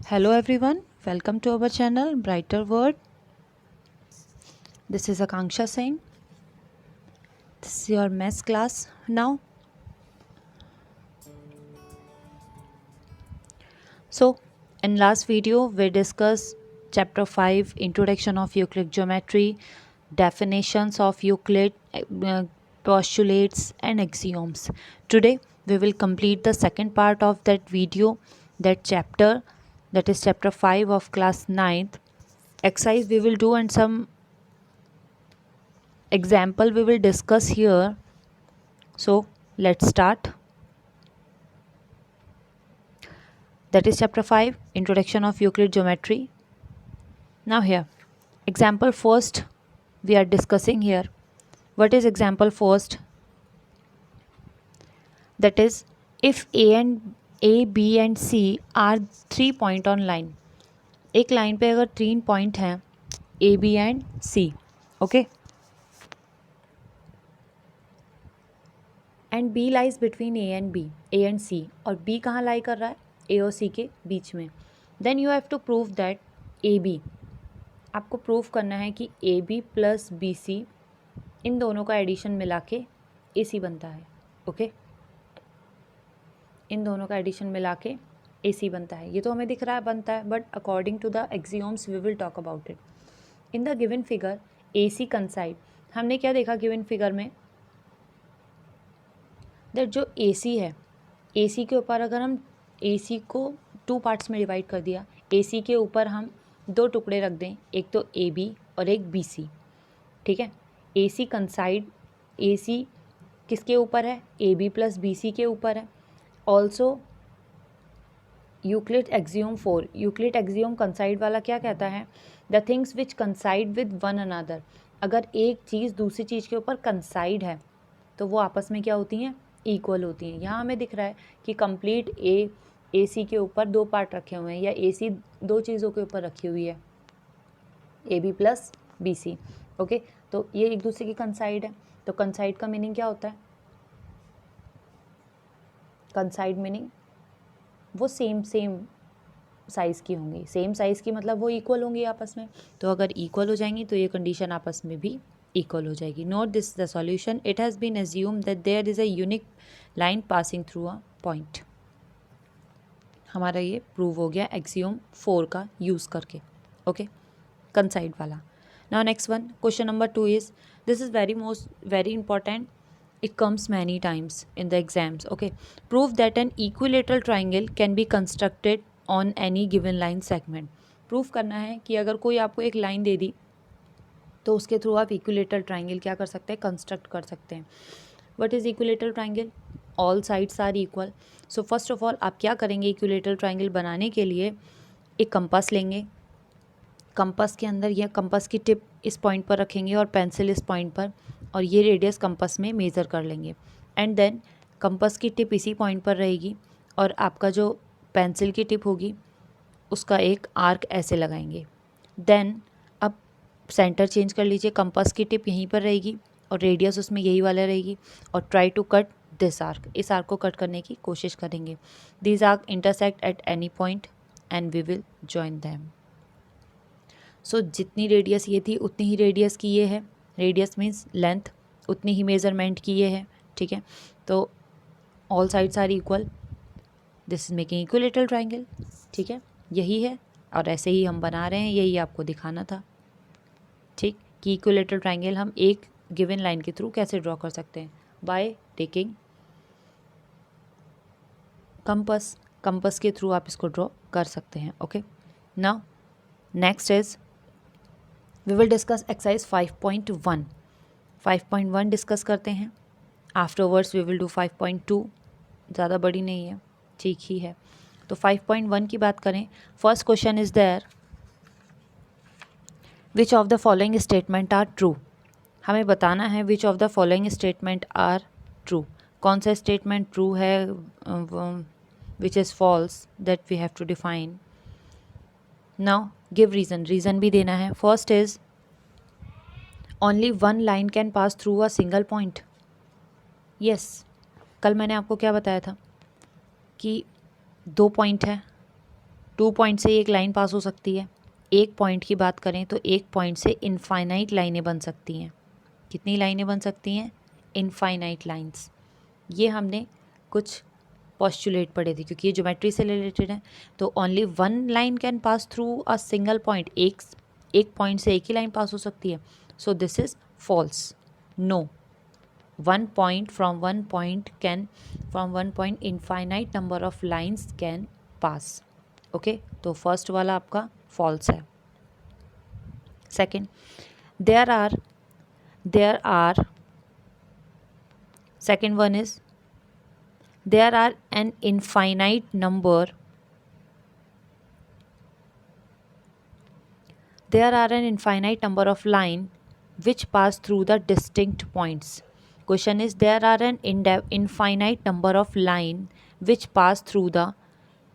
Hello everyone, welcome to our channel Brighter World. This is Akanksha Singh. This is your maths class now. So, in last video we discussed chapter 5 Introduction of Euclid Geometry, definitions of Euclid, postulates and axioms. Today we will complete the second part of that video, that chapter, that is chapter 5 of class 9th. Exercise we will do and some example we will discuss here. So let's start. That is chapter 5 Introduction of Euclid Geometry. Now here example first we are discussing here. What is example first? That is, if A, B and C are 3 point on line. एक line पे अगर 3 point हैं A, B and C, okay, and B lies between A and C, और B कहाँ लाई कर रहा है? A और C के बीच में. Then you have to prove that AB, आपको प्रूव करना है कि AB प्लस BC इन दोनों का एडिशन मिला के AC बनता है. ओके, इन दोनों का एडिशन मिला के AC बनता है. ये तो हमें दिख रहा है बनता है, but according to the axioms we will talk about it. In the given figure AC consider, हमने क्या देखा गिवन फिगर में? दैट जो AC है, AC के ऊपर अगर हम AC को 2 पार्ट्स में डिवाइड कर दिया, AC के ऊपर हम 2 टुकड़े रख दें, एक तो AB और एक BC. ठीक है, AC कंसाइड, AC किसके ऊपर है? AB प्लस BC के ऊपर है. Also Euclid axiom 4, Euclid axiom कंसाइड वाला क्या कहता है? The things which कंसाइड with one another. अगर एक चीज़ दूसरी चीज़ के ऊपर कंसाइड है तो वो आपस में क्या होती हैं? इक्वल होती हैं. यहाँ हमें दिख रहा है कि कंप्लीट AC के ऊपर 2 पार्ट रखे हुए हैं, या AC 2 चीज़ों के ऊपर रखी हुई है, AB प्लस BC. ओके, तो ये एक दूसरे की कंसाइड है. तो कंसाइड का मीनिंग क्या होता है? कंसाइड मीनिंग वो सेम साइज़ की होंगी. सेम साइज़ की मतलब वो इक्वल होंगी आपस में. तो अगर इक्वल हो जाएंगी तो ये कंडीशन आपस में भी इक्वल हो जाएगी. Note this the solution. It has been assume that there is a unique line passing through a point. हमारा ये प्रूव हो गया एक्सियोम 4 का यूज़ करके. ओके, कंसाइड वाला. Now next one, question number 2 is, this is very important. It comes many times in the exams. Okay, prove that an equilateral triangle can be constructed on any given line segment. Prove करना है कि अगर कोई आपको एक line दे दी तो उसके through आप इक्विलेटरल ट्राइंगल क्या कर सकते हैं? कंस्ट्रक्ट कर सकते हैं. What is equilateral triangle? All sides are equal. So first of all आप क्या करेंगे? इक्विलेटरल ट्राइंगल बनाने के लिए एक कंपास लेंगे. कंपास के अंदर यह कंपास की टिप इस पॉइंट पर रखेंगे और पेंसिल इस पॉइंट पर, और ये रेडियस कंपास में मेज़र कर लेंगे. एंड देन कंपास की टिप इसी पॉइंट पर रहेगी और आपका जो पेंसिल की टिप होगी उसका एक आर्क ऐसे लगाएंगे. देन अब सेंटर चेंज कर लीजिए. कंपास की टिप यहीं पर रहेगी और रेडियस उसमें यही वाला रहेगी, और try to cut this arc. इस आर्क को कट करने की कोशिश करेंगे. This arc intersect at any point and we will join them. So जितनी रेडियस ये थी उतनी ही रेडियस की ये है. रेडियस मीन्स लेंथ, उतनी ही मेज़रमेंट की ये है. ठीक है, तो all sides are equal. This is making equilateral triangle. ठीक है, यही है और ऐसे ही हम बना रहे हैं. यही आपको दिखाना था. ठीक, कि इक्विलेटरल ट्राइंगल हम एक गिवन लाइन के थ्रू कैसे ड्रॉ कर सकते हैं? By taking compass. कंपास के थ्रू आप इसको ड्रॉ कर सकते हैं. Okay, now next is we will discuss exercise 5.1. 5.1 discuss करते हैं. Afterwards we will do 5.2. ज़्यादा बड़ी नहीं है, ठीक ही है. तो 5.1 की बात करें. First question is there, which of the following statement are true. हमें बताना है which of the following statement are true. कौन सा स्टेटमेंट ट्रू है, which is false, that we have to define. Now give reason. Reason भी देना है. First is only one line can pass through a single point. Yes, कल मैंने आपको क्या बताया था कि 2 पॉइंट हैं 2 पॉइंट से एक लाइन पास हो सकती है। एक पॉइंट की बात करें तो एक पॉइंट से इनफाइनाइट लाइनें बन सकती हैं। कितनी लाइनें बन सकती हैं? Infinite lines. ये हमने कुछ पोस्टुलेट पढ़े थे क्योंकि ये ज्योमेट्री से रिलेटेड है। तो only one line can pass through a single point. एक पॉइंट से एक ही लाइन पास हो सकती है। So this is false. No, one point from one point infinite number of lines can pass. Okay, तो फर्स्ट वाला आपका फॉल्स है। Second, there are second one is there are an infinite number of line which pass through the distinct points. Question is, there are an infinite number of line which pass through the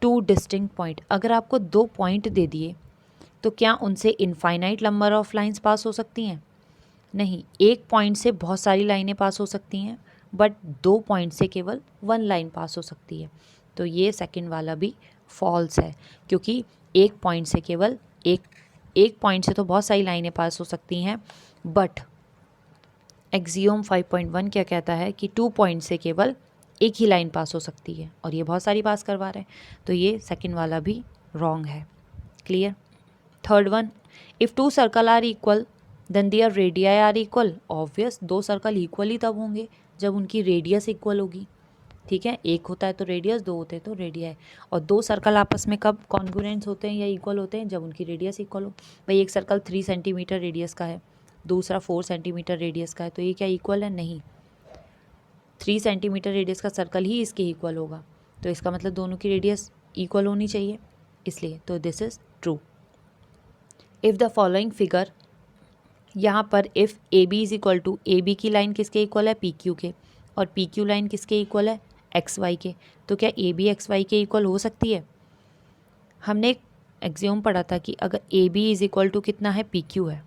two distinct point. अगर आपको 2 point दे दिए तो क्या उनसे infinite number of lines pass हो सकती हैं? नहीं, एक पॉइंट से बहुत सारी लाइनें पास हो सकती हैं, बट 2 पॉइंट से केवल 1 लाइन पास हो सकती है। तो ये सेकंड वाला भी फॉल्स है, क्योंकि एक पॉइंट से केवल एक पॉइंट से तो बहुत सारी लाइनें पास हो सकती हैं, बट एक्सियोम 5.1 क्या कहता है कि 2 पॉइंट से केवल एक ही लाइन पास हो सकती है, और ये बहुत सारी पास करवा रहे हैं। तो ये सेकंड वाला भी रॉन्ग है। Clear? Third one, if 2 circle are equal then their radii are equal. Obvious, 2 circle equal ही तब होंगे जब उनकी रेडियस इक्वल होगी। ठीक है, एक होता है तो रेडियस, 2 होते हैं तो रेडियाई। और 2 सर्कल आपस में कब कॉन्ग्रुएंस होते हैं या इक्वल होते हैं? जब उनकी रेडियस इक्वल हो। भाई एक सर्कल 3 सेंटीमीटर रेडियस का है, दूसरा 4 सेंटीमीटर रेडियस का है, तो ये क्या इक्वल है? नहीं। 3 सेंटीमीटर रेडियस का सर्कल ही इसके इक्वल होगा, तो इसका मतलब दोनों की रेडियस इक्वल होनी चाहिए, इसलिए। तो this is true. If the following figure, यहाँ पर if A B is equal to, A B की लाइन किसके इक्वल है? पी क्यू के, और पी क्यू लाइन किसके इक्वल है? एक्स वाई के। तो क्या ए बी एक्स वाई के इक्वल हो सकती है? हमने एक एक्सियोम पढ़ा था कि अगर A B is equal to कितना है? पी क्यू है।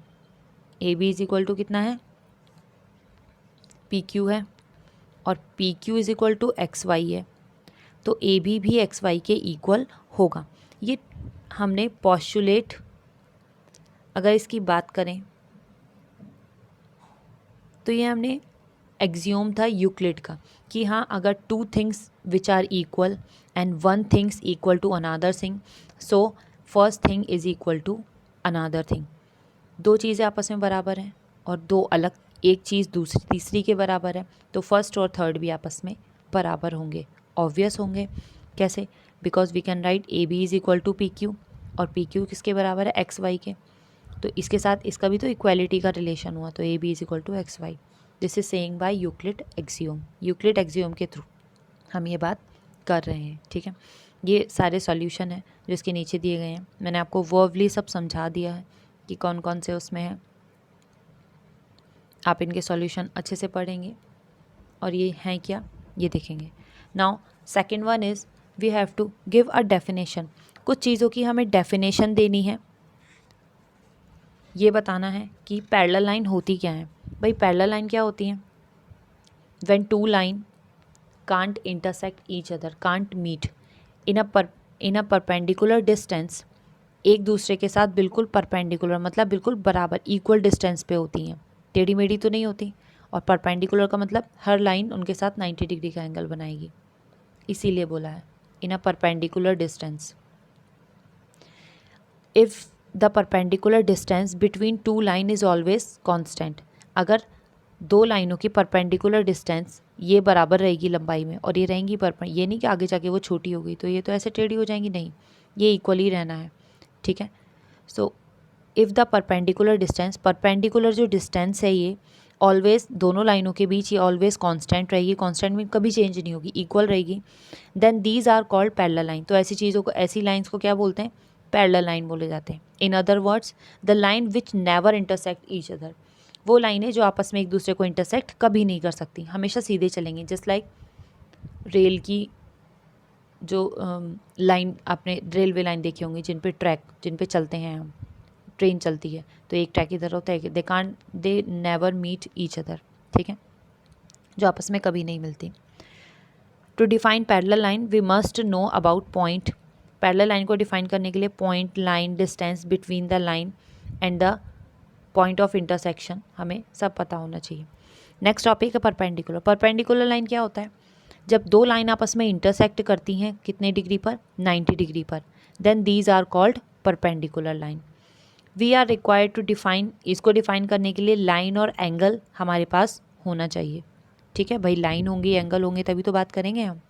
A B is equal to कितना है? पी क्यू है, और P Q is equal to X Y है, तो ए बी भी एक्स वाई के इक्वल होगा। ये हमने पोस्टुलेट, अगर इसकी बात करें तो ये हमने एक्सियोम था यूक्लिड का कि हाँ, अगर 2 things which are equal and 1 things equal to another thing, so first thing is equal to another thing. 2 चीज़ें आपस में बराबर हैं और 2 अलग, एक चीज़ दूसरी तीसरी के बराबर है, तो फर्स्ट और थर्ड भी आपस में बराबर होंगे। ऑब्वियस होंगे। कैसे? Because we can write A B is equal to P Q, और पी क्यू किसके बराबर है? एक्स वाई के। तो इसके साथ इसका भी तो इक्वालिटी का रिलेशन हुआ, तो A B is equal to X Y. This is saying by Euclid axiom. Euclid axiom के थ्रू हम ये बात कर रहे हैं। ठीक है, ये सारे सॉल्यूशन हैं जो इसके नीचे दिए गए हैं। मैंने आपको वर्बली सब समझा दिया है कि कौन कौन से उसमें हैं। आप इनके सॉल्यूशन अच्छे से पढ़ेंगे और ये हैं क्या, ये देखेंगे। Now second one is we have to give a definition. कुछ चीज़ों की हमें डेफिनेशन देनी है, ये बताना है कि पैरेलल लाइन होती क्या है। भाई पैरेलल लाइन क्या होती है? When 2 line can't intersect each other, can't meet in a perpendicular distance, एक दूसरे के साथ बिल्कुल परपेंडिकुलर, मतलब बिल्कुल बराबर इक्वल डिस्टेंस पे होती हैं, टेढ़ी मेढ़ी तो नहीं होती। और परपेंडिकुलर का मतलब हर लाइन उनके साथ 90 डिग्री का एंगल बनाएगी, इसीलिए बोला है in a perpendicular distance. If the perpendicular distance between 2 line is always constant, अगर 2 लाइनों की परपेंडिकुलर डिस्टेंस ये बराबर रहेगी लंबाई में, और ये रहेंगी ये नहीं कि आगे जाके वो छोटी हो गई तो ये तो ऐसे टेढ़ी हो जाएंगी, नहीं, ये इक्वल ही रहना है। ठीक है, so if the perpendicular distance, perpendicular जो डिस्टेंस है ये ऑलवेज दोनों लाइनों के बीच ये ऑलवेज कांस्टेंट रहेगी, कांस्टेंट में कभी चेंज नहीं होगी, इक्वल रहेगी, then these are called parallel line. तो ऐसी चीज़ों को, ऐसी लाइंस को क्या बोलते हैं? पैरेलल लाइन बोले जाते हैं। In other words, the line which never intersect each other, वो लाइनें जो आपस में एक दूसरे को इंटरसेक्ट कभी नहीं कर सकती, हमेशा सीधे चलेंगी। जस्ट लाइक रेल की जो लाइन, आपने रेलवे लाइन देखी होंगी जिन पे ट्रैक, जिन पे चलते हैं हम, ट्रेन चलती है तो एक ट्रैक इधर होता है, they never meet each other. ठीक है, जो आपस में कभी नहीं मिलती। To define parallel line we must know about point parallel line को डिफाइन करने के लिए point, line, distance between the line and the point of intersection हमें सब पता होना चाहिए। नेक्स्ट टॉपिक है परपेंडिकुलर। परपेंडिकुलर लाइन क्या होता है? जब दो लाइन आपस में इंटरसेक्ट करती हैं कितने डिग्री पर? 90 डिग्री पर, then these are called perpendicular line. We are required to define, इसको डिफाइन करने के लिए लाइन और एंगल हमारे पास होना चाहिए। ठीक है भाई, लाइन होंगी, एंगल होंगे, तभी तो बात करेंगे हम।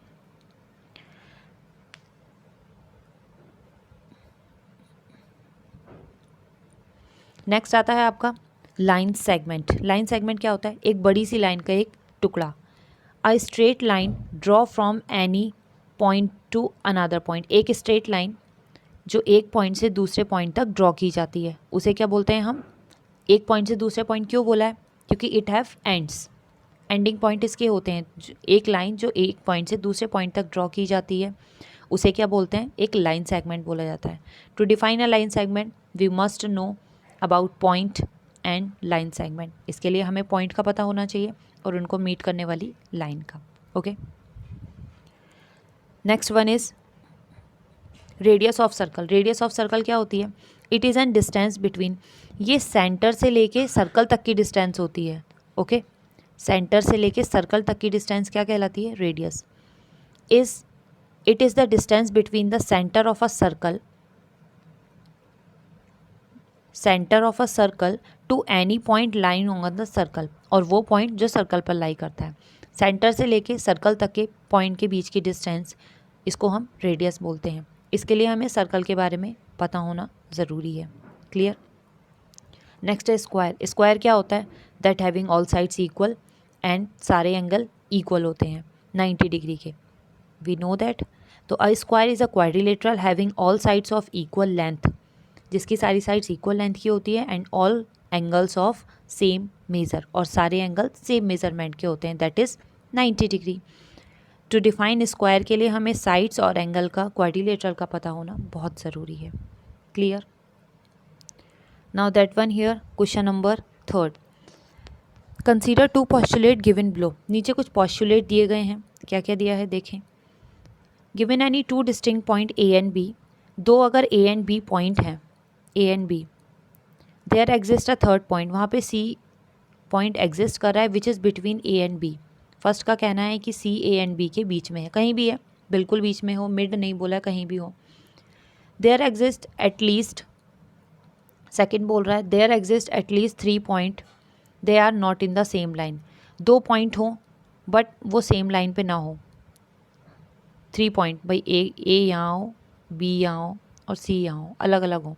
नेक्स्ट आता है आपका लाइन सेगमेंट। लाइन सेगमेंट क्या होता है? एक बड़ी सी लाइन का एक टुकड़ा। A straight line draw from any point two another point. एक स्ट्रेट लाइन जो एक पॉइंट से दूसरे पॉइंट तक ड्रॉ की जाती है उसे क्या बोलते हैं हम? एक पॉइंट से दूसरे पॉइंट क्यों बोला है? क्योंकि it have ends, ending point इसके होते हैं। एक लाइन जो एक पॉइंट से दूसरे पॉइंट तक ड्रॉ की जाती है उसे क्या बोलते हैं? एक लाइन सेगमेंट बोला जाता है। To define a line segment we must know about point and line segment. इसके लिए हमें पॉइंट का पता होना चाहिए और उनको मीट करने वाली लाइन का। Okay, next one is radius of circle. Radius of circle क्या होती है? It is an distance between, ये सेंटर से लेके सर्कल तक की डिस्टेंस होती है। ओके, सेंटर से लेके सर्कल तक की डिस्टेंस क्या कहलाती है? Radius. It is the distance between the centre of a circle, centre of a circle to any point line on the circle, और वो पॉइंट जो सर्कल पर लाई करता है। सेंटर से लेके सर्कल तक के पॉइंट के बीच की डिस्टेंस, इसको हम रेडियस बोलते हैं। इसके लिए हमें सर्कल के बारे में पता होना ज़रूरी है। क्लियर? नेक्स्ट है स्क्वायर। स्क्वायर क्या होता है? That having all sides equal and सारे एंगल इक्वल होते हैं 90 डिग्री के। We know that. तो a square is a quadrilateral having all sides of equal length, जिसकी सारी साइड्स इक्वल लेंथ की होती है, and all angles of same measure, और सारे एंगल सेम मेज़रमेंट के होते हैं, that is 90 degree. To define square के लिए हमें साइड्स और एंगल का, क्वाड्रिलेटरल का पता होना बहुत ज़रूरी है। Clear? Now that one here, question number 3। Consider two postulate given below. नीचे कुछ पॉस्टुलेट दिए गए हैं, क्या क्या दिया है देखें। Given any two distinct point A and B, दो अगर ए एंड बी पॉइंट हैं, A and B, there exist a third point, वहाँ पे सी पॉइंट एग्जिस्ट कर रहा है which is between A and B. First का कहना है कि सी ए एंड बी के बीच में है, कहीं भी है, बिल्कुल बीच में हो, मिड नहीं बोला, कहीं भी हो। देयर एग्जिस्ट एटलीस्ट, सेकेंड बोल रहा है there exist at least 3 point, they are not in the same line. 2 point हो बट वो सेम लाइन पे ना हो। 3 पॉइंट, भाई ए यहाँ हो, बी यहाँ हो और सी यहाँ हो, अलग अलग हो,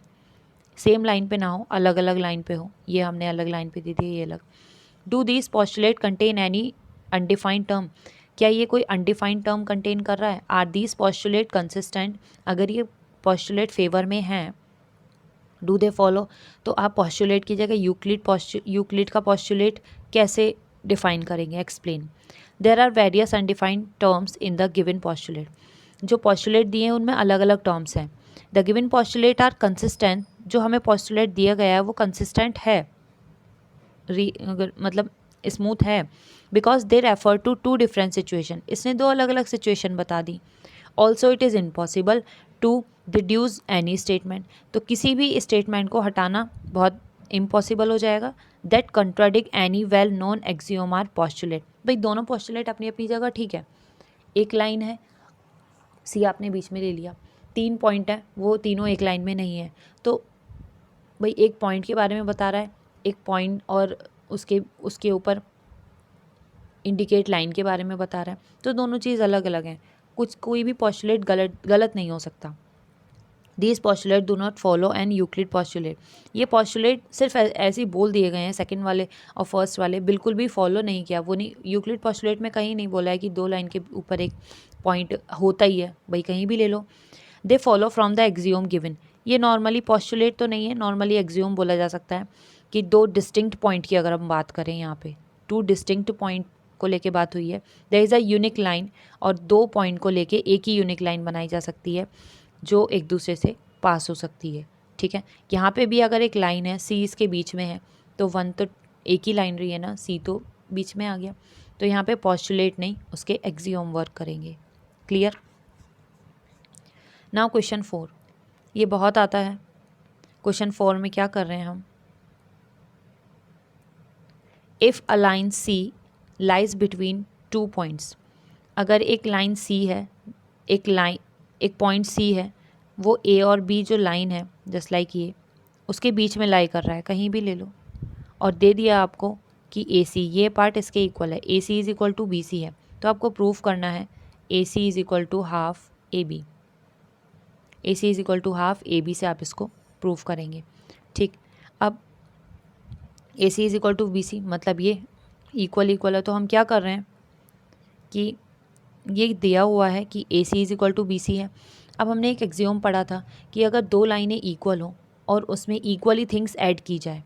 सेम लाइन पे ना हो, अलग अलग लाइन पे हो। ये हमने अलग लाइन पे दी थी, ये अलग। Do this postulate contain any undefined term, क्या ये कोई अनडिफाइंड टर्म कंटेन कर रहा है? आर दीज पॉस्टुलेट कंसिस्टेंट, अगर ये पॉस्टुलेट फेवर में हैं, डू दे फॉलो, तो आप पॉस्टुलेट की जगह यूक्लिड का पॉस्टुलेट कैसे डिफाइन करेंगे? Explain. There are various undefined terms in the given postulate, जो पॉस्टुलेट दिए हैं उनमें अलग अलग टर्म्स हैं। The given postulate are consistent, जो हमें पॉस्टुलेट दिया गया है वो कंसिस्टेंट है, मतलब स्मूथ है, because they refer to 2 different situation, इसने 2 अलग अलग सिचुएशन बता दी। Also it is impossible to deduce any statement, तो किसी भी स्टेटमेंट को हटाना बहुत इम्पॉसिबल हो जाएगा। That contradict any well known axiom or postulate, भाई दोनों पॉस्टुलेट अपनी अपनी जगह ठीक है। एक लाइन है, सी आपने बीच में ले लिया, 3 पॉइंट है, वो तीनों एक लाइन में नहीं है, तो भाई एक पॉइंट के बारे में बता रहा है, एक पॉइंट और उसके ऊपर इंडिकेट लाइन के बारे में बता रहा है, तो दोनों चीज़ अलग अलग हैं। कोई भी पॉस्टुलेट गलत नहीं हो सकता। These postulate do not follow an Euclid postulate, ये पॉस्टुलेट सिर्फ ऐसे ही बोल दिए गए हैं, सेकंड वाले और फर्स्ट वाले बिल्कुल भी फॉलो नहीं किया। वो नहीं, यूक्लिड पॉस्टुलेट में कहीं नहीं बोला है कि 2 लाइन के ऊपर एक पॉइंट होता ही है, भाई कहीं भी ले लो। They follow from the axiom given, ये नॉर्मली पॉस्टुलेट तो नहीं है, नॉर्मली एक्सियोम बोला जा सकता है कि 2 डिस्टिंक्ट पॉइंट की अगर हम बात करें, यहाँ पे 2 डिस्टिंक्ट पॉइंट को लेके बात हुई है। There is a unique line, और 2 पॉइंट को लेके एक ही यूनिक लाइन बनाई जा सकती है जो एक दूसरे से पास हो सकती है। ठीक है, यहाँ पे भी अगर एक लाइन है, सी इसके बीच में है, तो 1 तो एक ही लाइन रही है ना, सी तो बीच में आ गया, तो यहाँ पे पॉस्टुलेट नहीं, उसके एक्सियोम वर्क करेंगे। क्लियर? नाउ क्वेश्चन 4, ये बहुत आता है। क्वेश्चन 4 में क्या कर रहे हैं हम, if a line C lies between 2 points, अगर एक लाइन सी है, एक पॉइंट सी है, वो ए और बी जो लाइन है जस्ट लाइक ये, उसके बीच में लाई कर रहा है, कहीं भी ले लो, और दे दिया आपको कि ए सी ये पार्ट इसके इक्वल है, A C is equal to B C है, तो आपको प्रूफ करना है A C is equal to half A B, A C is equal to half A B से आप इसको प्रूफ करेंगे। ठीक, अब A C is equal to B C मतलब ये इक्वल है, तो हम क्या कर रहे हैं कि ये दिया हुआ है कि A C is equal to B C है। अब हमने एक एक्सियोम पढ़ा था कि अगर दो लाइनें इक्वल हों और उसमें इक्वली थिंग्स ऐड की जाए,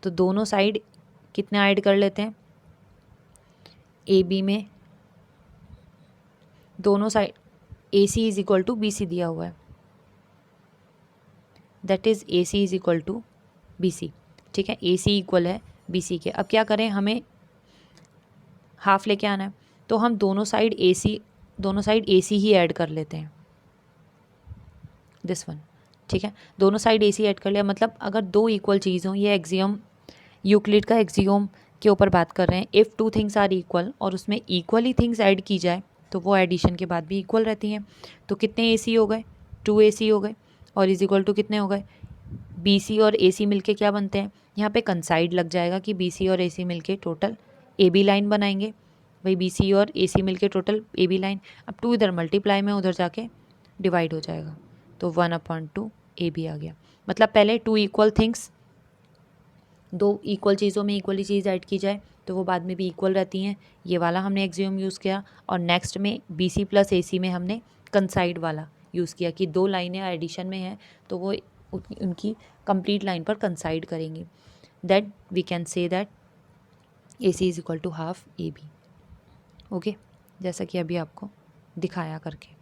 तो दोनों साइड कितना ऐड कर लेते हैं, ए बी में दोनों side A C is equal to B C दिया हुआ है, that is A C is equal to B C. ठीक है, ए सी इक्वल है बी सी के। अब क्या करें, हमें हाफ लेके आना है, तो हम दोनों side A C he add कर लेते हैं, दिस वन। ठीक है, दोनों साइड ए सी ऐड कर लिया, मतलब अगर दो इक्वल चीज़ हों, ये एक्सियोम यूक्लिड का एक्सियोम के ऊपर बात कर रहे हैं, if two things are equal और उसमें इक्वली थिंग्स ऐड की जाए तो वो एडिशन के बाद भी इक्वल रहती हैं। तो कितने ए सी हो गए, 2 ए सी हो गए, और इज इक्वल टू कितने हो गए, बी सी और ए सी मिल क्या बनते हैं, यहाँ पे कंसाइड लग जाएगा कि बी सी और A C mill total A B line बनाएंगे, भाई बी सी और A C mill total A B line. अब 2 इधर मल्टीप्लाई में उधर जाके डिवाइड हो जाएगा, तो 1/2 ए बी आ गया। मतलब पहले 2 इक्वल थिंग्स, दो इक्वल चीज़ों में इक्वली चीज़ ऐड की जाए तो वो बाद में भी इक्वल रहती हैं, ये वाला हमने एक्सियोम यूज़ किया। और नेक्स्ट में बी सी प्लस ए सी में हमने कंसाइड वाला यूज़ किया कि दो लाइनें एडिशन में हैं तो वो उनकी कंप्लीट लाइन पर कंसाइड करेंगी, that we can say that A C is equal to half A B. Okay, जैसा कि अभी आपको दिखाया करके।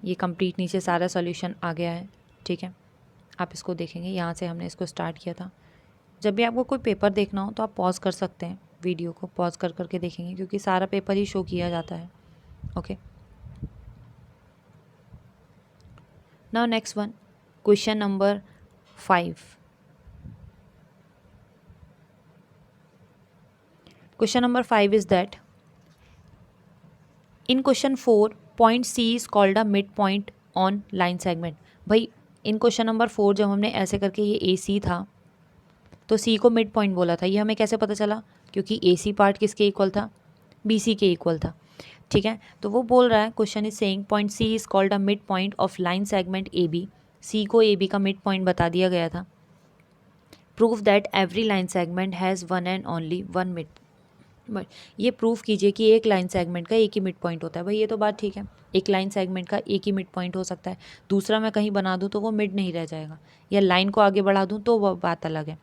ये कंप्लीट नीचे सारा सॉल्यूशन आ गया है। ठीक है, आप इसको देखेंगे, यहाँ से हमने इसको स्टार्ट किया था। जब भी आपको कोई पेपर देखना हो तो आप पॉज कर सकते हैं, वीडियो को पॉज कर करके देखेंगे, क्योंकि सारा पेपर ही शो किया जाता है। Okay, now next one, question number 5। Question number 5 is that in question 4 point C is called a mid point on line segment. भाई इन क्वेश्चन नंबर 4 जब हमने ऐसे करके, ये ए सी था तो सी को मिड पॉइंट बोला था, ये हमें कैसे पता चला, क्योंकि ए सी पार्ट किसके इक्वल था, बी सी के इक्वल था। ठीक है, तो वो बोल रहा है, question is saying point C is called a mid point of line segment A B. C को ए बी का मिड पॉइंट बता दिया गया था। Prove that every line segment has one and only one mid. ये proof कीजिए कि एक लाइन सेगमेंट का एक ही मिड पॉइंट होता है। भाई ये तो बात ठीक है, एक लाइन सेगमेंट का एक ही मिड पॉइंट हो सकता है, दूसरा मैं कहीं बना दूँ तो वो मिड नहीं रह जाएगा, या लाइन को आगे बढ़ा दूँ तो वो बात अलग है।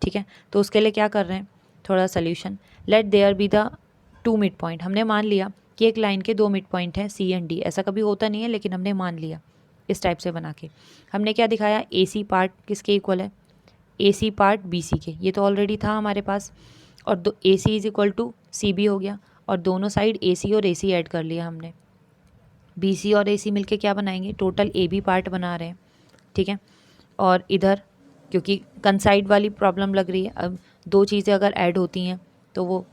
ठीक है, तो उसके लिए क्या कर रहे हैं, थोड़ा solution. Let there be the 2 mid point. हमने मान लिया कि एक लाइन के 2 मिड पॉइंट हैं, सी एंड डी। ऐसा कभी होता नहीं है, लेकिन हमने मान लिया इस टाइप से बना के। हमने क्या दिखाया, ए सी पार्ट किसके इक्वल है, A C part B C के, ये तो ऑलरेडी था हमारे पास। और दो A C is equal to C B हो गया, और दोनों साइड ए सी और ए सी ऐड कर लिया हमने। बी सी और ए सी मिल क्या बनाएंगे, टोटल ए बी पार्ट बना रहे हैं। ठीक है, और इधर क्योंकि कंसाइड वाली प्रॉब्लम लग रही है, अब दो चीज़ें अगर ऐड होती हैं तो वो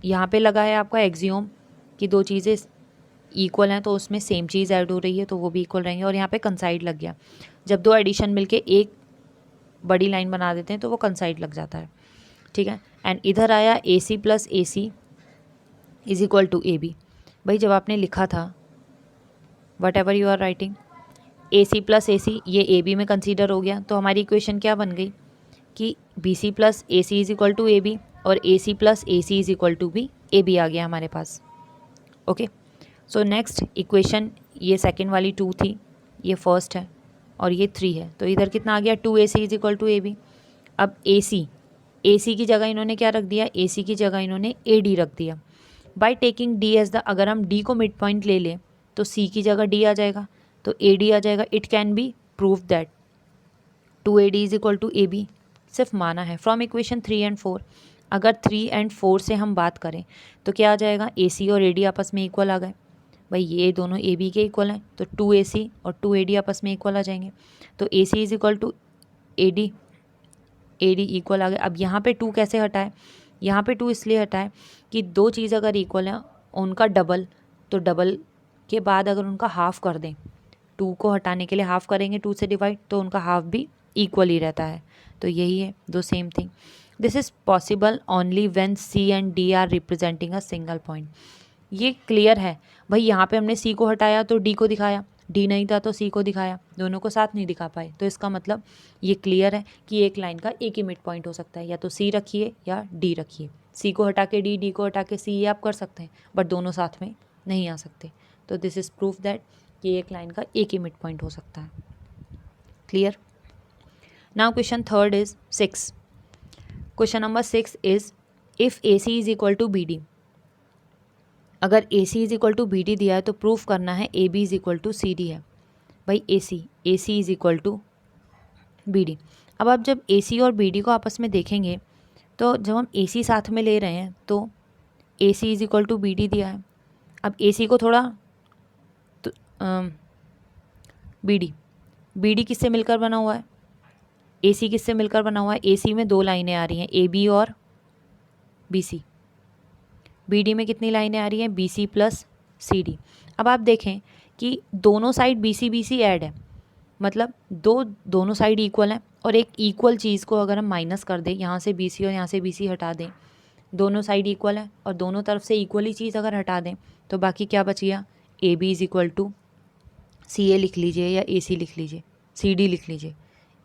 यहाँ पे लगा है आपका एक्सियोम कि दो चीज़ें इक्वल हैं तो उसमें सेम चीज़ ऐड हो रही है तो वो भी इक्वल रहेंगे, और यहाँ पे कंसाइड लग गया। जब दो एडिशन मिलके एक बड़ी लाइन बना देते हैं तो वो कंसाइड लग जाता है। ठीक है, एंड इधर आया A C plus A C is equal to A B. भाई जब आपने लिखा था whatever you are writing, A C plus A C, ये ए बी में कंसीडर हो गया, तो हमारी इक्वेशन क्या बन गई कि B C plus A C is equal to A B, और A C plus A C is equal to B, A B आ गया हमारे पास। ओके, सो नेक्स्ट इक्वेशन, ये सेकेंड वाली 2 थी, ये फर्स्ट है, और ये 3 है, तो इधर कितना आ गया, 2 A C is equal to A B. अब ए सी की जगह इन्होंने क्या रख दिया, ए सी की जगह इन्होंने ए डी रख दिया। By taking D as the, अगर हम डी को मिड पॉइंट ले लें तो सी की जगह डी आ जाएगा, तो ए डी आ जाएगा। It can be prove that 2 A D is equal to A B. सिर्फ माना है। फ्रॉम इक्वेशन 3 एंड 4, अगर 3 एंड 4 से हम बात करें तो क्या आ जाएगा, AC और AD आपस में इक्वल आ गए। भाई ये दोनों AB के इक्वल हैं, तो 2AC और 2AD आपस में इक्वल आ जाएंगे। तो AC is equal to AD, AD equal आ गए। अब यहाँ पे 2 कैसे हटाए, यहाँ पे 2 इसलिए हटाए कि दो चीज़ अगर इक्वल हैं उनका डबल, तो डबल के बाद अगर उनका हाफ कर दें, 2 को हटाने के लिए हाफ करेंगे 2 से डिवाइड, तो उनका हाफ भी इक्वल ही रहता है। तो यही है दो same thing. This is possible only when C and D are representing a single point. ये क्लियर है भाई, यहाँ पे हमने C को हटाया तो D को दिखाया, D नहीं था तो C को दिखाया, दोनों को साथ नहीं दिखा पाए। तो इसका मतलब ये क्लियर है कि एक लाइन का एक ही मिड पॉइंट हो सकता है, या तो C रखिए या D रखिए। C को हटा के D को हटा के C, ये आप कर सकते हैं, बट दोनों साथ में नहीं आ सकते। तो दिस इज़ प्रूफ दैट कि एक लाइन का एक ही मिड पॉइंट हो सकता है। Clear. Now question third is 6। Question number 6 is if AC is equal to BD। अगर AC is equal to BD दिया है तो प्रूफ करना है AB is equal to CD है। भाई AC is equal to BD। अब आप जब AC और BD को आपस में देखेंगे तो जब हम AC साथ में ले रहे हैं तो AC is equal to BD दिया है। अब AC को थोड़ा तो, BD किससे मिलकर बना हुआ है, AC किससे मिलकर बना हुआ है, AC में दो लाइनें आ रही हैं AB और BC। BD में कितनी लाइनें आ रही हैं, BC प्लस CD। अब आप देखें कि दोनों साइड BC ऐड है, मतलब दोनों साइड इक्वल हैं, और एक इक्वल चीज़ को अगर हम माइनस कर दें, यहाँ से BC और यहाँ से BC हटा दें, दोनों साइड इक्वल है और दोनों तरफ से इक्वली चीज़ अगर हटा दें तो बाकी क्या बच गया, AB is equal to CA लिख लीजिए या AC लिख लीजिए, CD लिख लीजिए,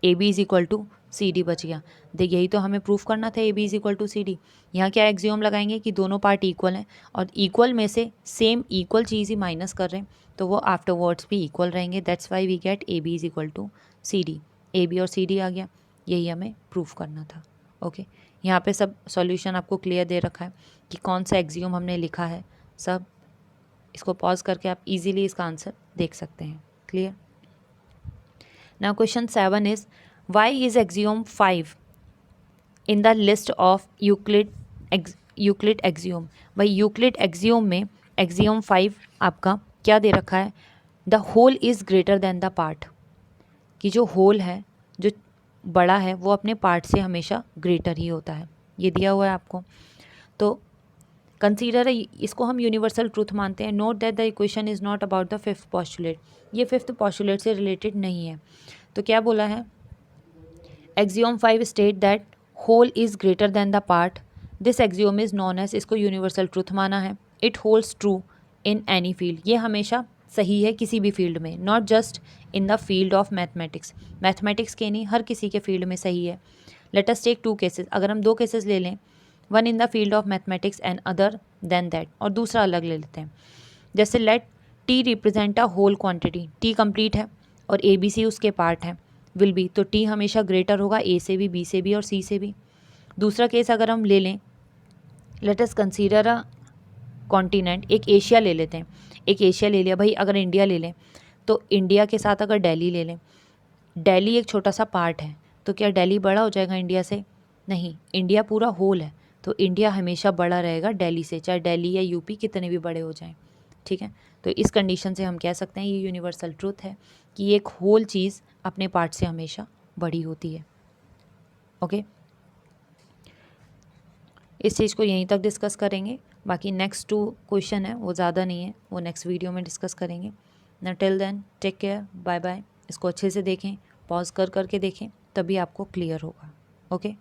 AB is equal to CD बच गया। देख यही तो हमें प्रूफ करना था, AB is equal to CD। यहाँ क्या एक्सियोम लगाएंगे कि दोनों पार्ट इक्वल हैं और इक्वल में से सेम इक्वल चीज़ ही माइनस कर रहे हैं तो वो आफ्टरवर्ड्स भी इक्वल रहेंगे। That's why we get AB is equal to CD। AB और CD आ गया, यही हमें प्रूफ करना था। ओके यहाँ पे सब सॉल्यूशन आपको क्लियर दे रखा है कि कौन सा एक्सियोम हमने लिखा है सब। इसको पॉज करके आप इजीली इसका आंसर देख सकते हैं। Clear. Now question 7 is why is axiom 5 in the list of Euclid axiom. भाई यूक्लिड एक्सियोम में एक्सियोम 5 आपका क्या दे रखा है, the whole is greater than the part, कि जो होल है जो बड़ा है वो अपने पार्ट से हमेशा ग्रेटर ही होता है, ये दिया हुआ है आपको। तो कंसीडर, इसको हम यूनिवर्सल ट्रूथ मानते हैं। Note that the equation is not about the fifth postulate, ये फिफ्थ पॉस्टुलेट से रिलेटेड नहीं है। तो क्या बोला है, axiom 5 state that whole is greater than the part, this axiom is known as, इसको यूनिवर्सल ट्रूथ माना है। It holds true in any field, ये हमेशा सही है किसी भी फील्ड में, not just in the field of mathematics, mathematics के नहीं हर किसी के फील्ड में सही है। लेट अस टेक 2 केसेस, अगर हम 2 केसेस ले लें, one in the field of mathematics and other than that, और दूसरा अलग ले लेते हैं। जैसे let T represent a whole quantity, T complete है और ABC उसके पार्ट हैं, विल बी, तो T हमेशा ग्रेटर होगा A से भी, B से भी और C से भी। दूसरा केस अगर हम ले लें, let us consider a continent, एक एशिया ले लेते हैं, एक एशिया ले लिया। भाई अगर इंडिया ले लें तो इंडिया के साथ अगर दिल्ली ले लें, दिल्ली एक छोटा सा पार्ट है, तो क्या दिल्ली बड़ा हो जाएगा इंडिया से, नहीं, इंडिया पूरा होल है, तो इंडिया हमेशा बड़ा रहेगा दिल्ली से, चाहे दिल्ली या यूपी कितने भी बड़े हो जाएं। ठीक है, तो इस कंडीशन से हम कह सकते हैं ये यूनिवर्सल ट्रूथ है कि एक होल चीज़ अपने पार्ट से हमेशा बड़ी होती है। ओके इस चीज़ को यहीं तक डिस्कस करेंगे, बाकी नेक्स्ट 2 क्वेश्चन है वो ज़्यादा नहीं है, वो नेक्स्ट वीडियो में डिस्कस करेंगे ना। Till then take care, bye bye. इसको अच्छे से देखें, पॉज कर करके देखें, तभी आपको क्लियर होगा। ओके।